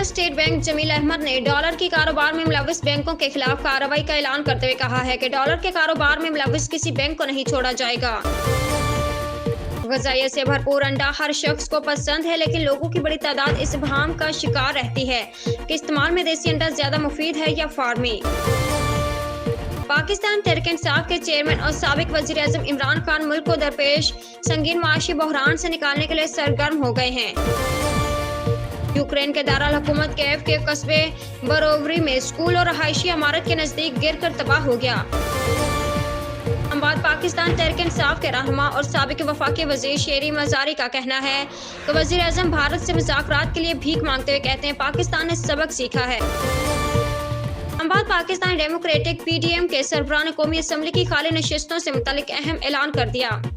State bank Jameel Ahmad ने dollar के कारोबार में मुलव्वस बैंकों के खिलाफ कार्रवाई का ऐलान करते हुए कहा है कि डॉलर के कारोबार में मुलव्वस किसी बैंक को नहीं छोड़ा जाएगा। ग़िज़ाइयत से भरपूर अंडा हर शख्स को पसंद है, लेकिन लोगों की बड़ी तादाद इस इब्हाम का शिकार रहती है कि इस्तेमाल में देसी अंडा ज्यादा मुफीद है या फार्मी। पाकिस्तान तहरीक-ए-इंसाफ के चेयरमैन और साबिक वज़ीर आज़म इमरान खान मुल्क को दरपेश संगीन माशी बहरान से निकालने के लिए सरगर्म हो गए हैं। यूक्रेन के दारुल हुकूमत कीव के कस्बे बरोवरी में स्कूल और रहायशी इमारत के नजदीक गिर कर तबाह हो गया। पाकिस्तान तहरीक-ए-इंसाफ के रहनुमा और साबिक वफाकी वज़ीर शेरी मज़ारी का कहना है कि वज़ीर आज़म भारत से मुज़ाकरात के लिए भीख मांगते हुए कहते हैं पाकिस्तान ने सबक सीखा है। पाकिस्तान डेमोक्रेटिक PDM के सरबराह ने कौमी असम्बली की खाली नशिस्तों से मुतालिक अहम ऐलान कर दिया।